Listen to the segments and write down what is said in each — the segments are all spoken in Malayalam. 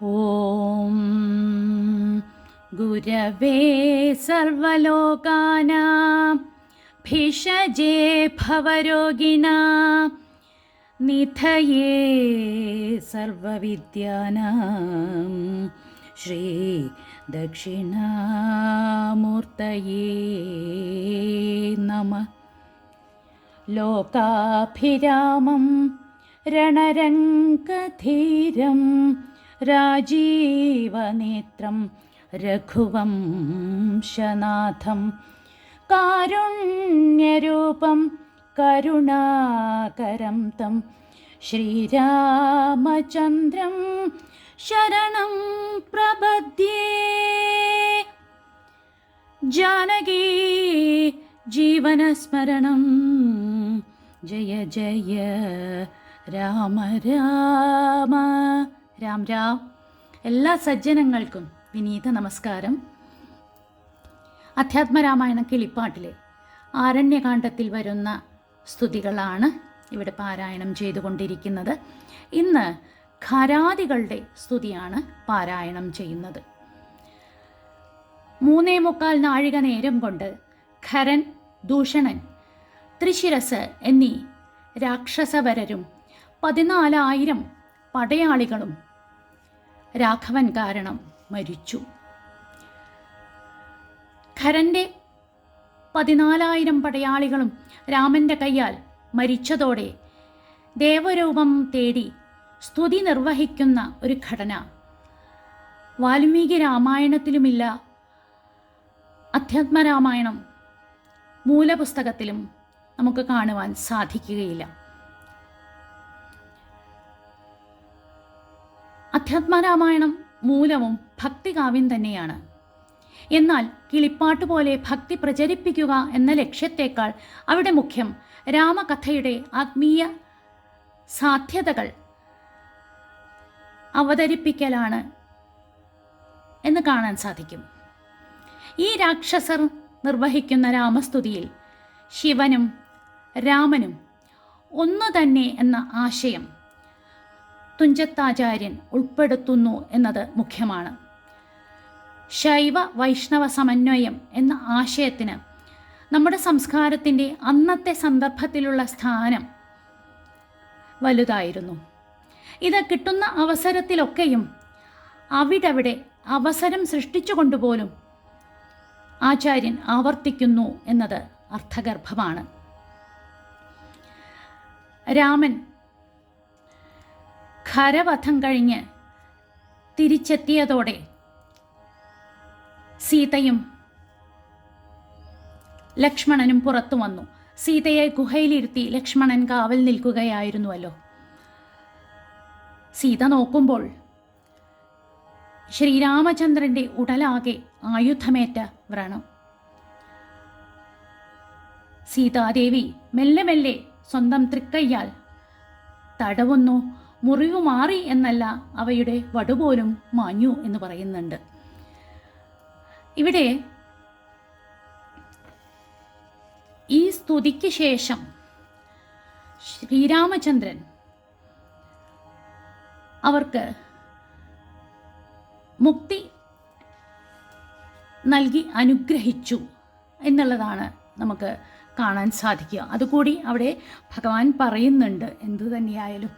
ഓം ഗുരവേ സർവലോകാനാം ഭിഷജേ ഭവരോഗിണാം നിധയേ സർവവിദ്യാനാം ശ്രീ ദക്ഷിണാമൂർത്തയേ നമഃ. ലോകാഭിരാമം രണരംഗധീരം രാജീവനേത്രം രഘുവംശനാഥം കാരുണ്യരൂപം കരുണാകരം തം ശ്രീരാമചന്ദ്രം ശരണം പ്രപദ്യേ. ജാനകീ ജീവനസ്മരണം ജയ ജയ രാമ രാമ. രാം രാം. എല്ലാ സജ്ജനങ്ങൾക്കും വിനീത നമസ്കാരം. അധ്യാത്മരാമായണ കിളിപ്പാട്ടിലെ ആരണ്യകാണ്ഡത്തിൽ വരുന്ന സ്തുതികളാണ് ഇവിടെ പാരായണം ചെയ്തുകൊണ്ടിരിക്കുന്നത്. ഇന്ന് ഖരാദികളുടെ സ്തുതിയാണ് പാരായണം ചെയ്യുന്നത്. 3.25 നാഴിക നേരം കൊണ്ട് ഖരൻ, ദൂഷണൻ, ത്രിശിരസ് എന്നീ രാക്ഷസവരരും 14,000 പടയാളികളും രാഘവൻ കാരണം മരിച്ചു. ഖരൻ്റെ 14,000 പടയാളികളും രാമൻ്റെ കയ്യാൽ മരിച്ചതോടെ ദേവരൂപം തേടി സ്തുതി നിർവഹിക്കുന്ന ഒരു ഘടന വാൽമീകി രാമായണത്തിലുമില്ല, അധ്യാത്മരാമായണം മൂലപുസ്തകത്തിലും നമുക്ക് കാണുവാൻ സാധിക്കുകയില്ല. അധ്യാത്മരാമായണം മൂലവും ഭക്തികാവ്യം തന്നെയാണ്. എന്നാൽ കിളിപ്പാട്ട് പോലെ ഭക്തി പ്രചരിപ്പിക്കുക എന്ന ലക്ഷ്യത്തേക്കാൾ അവിടെ മുഖ്യം രാമകഥയുടെ ആത്മീയ സാധ്യതകൾ അവതരിപ്പിക്കലാണ് എന്ന് കാണാൻ സാധിക്കും. ഈ രാക്ഷസർ നിർവഹിക്കുന്ന രാമസ്തുതിയിൽ ശിവനും രാമനും ഒന്നു തന്നെ എന്ന ആശയം തുഞ്ചത്താചാര്യൻ ഉൾപ്പെടുത്തുന്നു എന്നത് മുഖ്യമാണ്. ശൈവ വൈഷ്ണവ സമന്വയം എന്ന ആശയത്തിന് നമ്മുടെ സംസ്കാരത്തിൻ്റെ അന്നത്തെ സന്ദർഭത്തിലുള്ള സ്ഥാനം വലുതായിരുന്നു. ഇത് കിട്ടുന്ന അവസരത്തിലൊക്കെയും അവിടവിടെ അവസരം സൃഷ്ടിച്ചുകൊണ്ടുപോലും ആചാര്യൻ ആവർത്തിക്കുന്നു എന്നത് അർത്ഥഗർഭമാണ്. രാമൻ ഖരവധം കഴിഞ്ഞ് തിരിച്ചെത്തിയതോടെ സീതയും ലക്ഷ്മണനും പുറത്തു വന്നു. സീതയെ ഗുഹയിലിരുത്തി ലക്ഷ്മണൻ കാവൽ നിൽക്കുകയായിരുന്നുവല്ലോ. സീത നോക്കുമ്പോൾ ശ്രീരാമചന്ദ്രൻ്റെ ഉടലാകെ ആയുധമേറ്റ വ്രണം. സീതാദേവി മെല്ലെ മെല്ലെ സ്വന്തം തൃക്കയ്യാൽ തടവുന്നു. മുറിവ് മാറി എന്നല്ല, അവയുടെ വടുപോലും മാഞ്ഞു എന്ന് പറയുന്നുണ്ട്. ഇവിടെ ഈ സ്തുതിക്ക് ശേഷം ശ്രീരാമചന്ദ്രൻ അവർക്ക് മുക്തി നൽകി അനുഗ്രഹിച്ചു എന്നുള്ളതാണ് നമുക്ക് കാണാൻ സാധിക്കുക. അതുകൂടി അവിടെ ഭഗവാൻ പറയുന്നുണ്ട്. എന്തു തന്നെയായാലും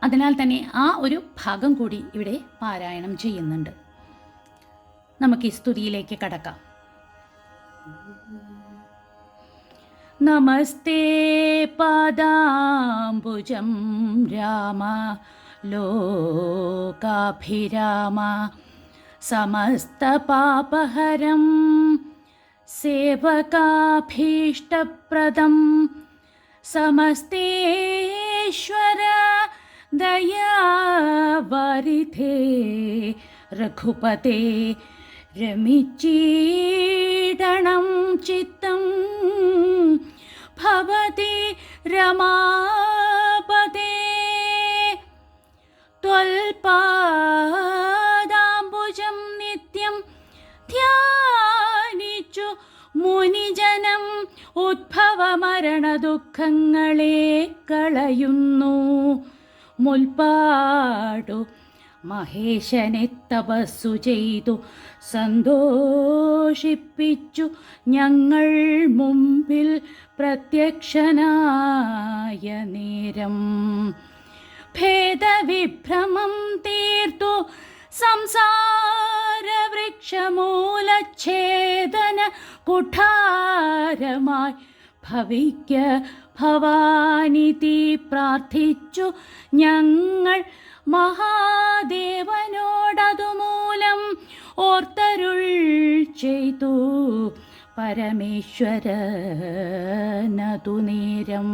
അതിനാൽ തന്നെ ആ ഒരു ഭാഗം കൂടി ഇവിടെ പാരായണം ചെയ്യുന്നുണ്ട്. നമുക്ക് ഈ സ്തുതിയിലേക്ക് കടക്കാം. നമസ്തേ പാദാംബുജം രാമ ലോകാഭിരാമ സമസ്തപാപഹരം സേവകാഭീഷ്ടപ്രദം സമസ്തേശ്വര ദയാവാരിധേ രഘുപതേ രമിച്ചീടണം ചിത്തം ഭവതി രമാപദേ ത്വൽപാദാംബുജം നിത്യം ധ്യാനിച്ചു മുനിജനം ഉദ്ഭവമരണ ദുഃഖങ്ങളെ കളയുന്നു. മുൽപ്പാടു മഹേശനെ തപസ്സു ചെയ്തു സന്തോഷിപ്പിച്ചു ഞങ്ങൾ മുമ്പിൽ പ്രത്യക്ഷനായ നേരം. ഭേദവിഭ്രമം തീർത്തു സംസാരവൃക്ഷമൂലച്ഛേദന കുഠാരമായി ഭവിക്ക ഭവാനിതി പ്രാർത്ഥിച്ചു ഞങ്ങൾ മഹാദേവനോടതുമൂലം ഓർത്തരുൾ ചെയ്തു പരമേശ്വരനതു നേരം.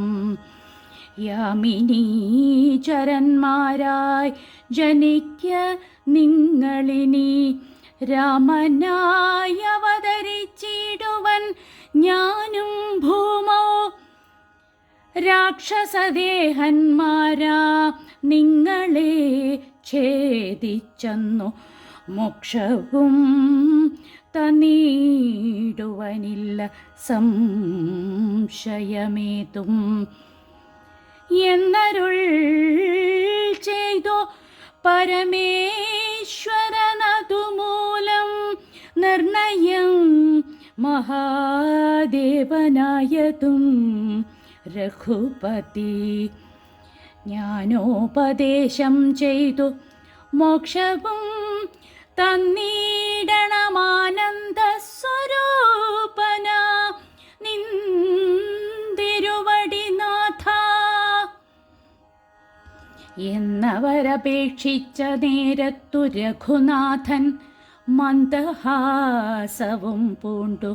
യാമിനീചരന്മാരായി ജനിക്ക നിങ്ങളിനി രാമനായി അവതരിച്ചിടുവൻ ഞാനും ഭൂമോ. രാക്ഷസദേഹന്മാരാ നിങ്ങളെ ഛേദിച്ചെന്നു മോക്ഷവും തന്നിടുവനില്ല സംശയമേതും എന്നരുൾ ചെയ്തു പരമേശ്വരനതുമൂലം നിർണയം മഹാദേവനായതും രഘുപതി. ജ്ഞാനോപദേശം ചെയ്തു മോക്ഷവും തന്നിടണമാനന്ദ സ്വരൂപന നിന്തിരുവടിനാഥ എന്നവരപേക്ഷിച്ച നേരത്തു രഘുനാഥൻ മന്ദഹാസവും പൂണ്ടു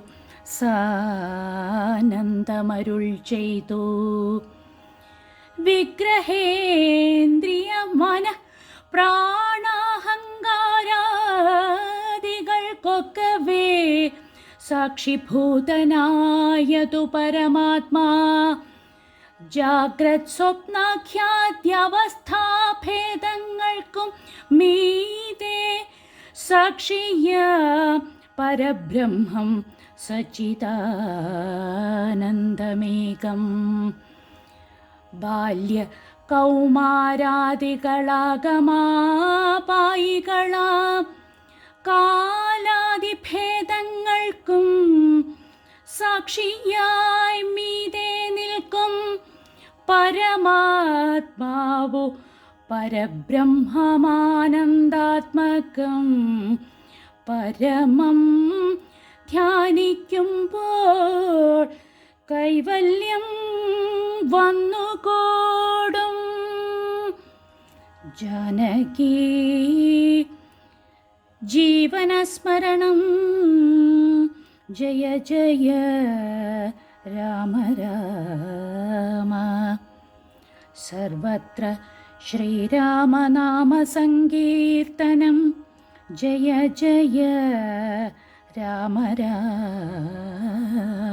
സാനന്ദമരുൾ ചെയ്തു. വിഗ്രഹേന്ദ്രിയ മന പ്രാണാഹങ്കാരാദികൾക്കൊക്കവേ സാക്ഷിഭൂതനായതു പരമാത്മാ. ജാഗ്രത് സ്വപ്നാഖ്യാദ്യവസ്ഥാഭേദങ്ങൾക്കും മീതെ സാക്ഷിയ പരബ്രഹ്മം സച്ചിദാനന്ദമേകം. ബാല്യ കൗമാരാദികളാഗമാപായികളാം കാലാദിഭേദങ്ങൾക്കും സാക്ഷിയായി മീതെ നിൽക്കും പരമാത്മാവു പരബ്രഹ്മമാനന്ദാത്മകം. പരമം ധ്യാനിക്കുമ്പോൾ കൈവല്യം വന്നുകൂടും. ജാനകി ജീവനസ്മരണം ജയ ജയ രാമ രാമ. സർവത്ര ശ്രീരാമനാമസങ്കീർത്തനം ജയ ജയ രാമ രാമ.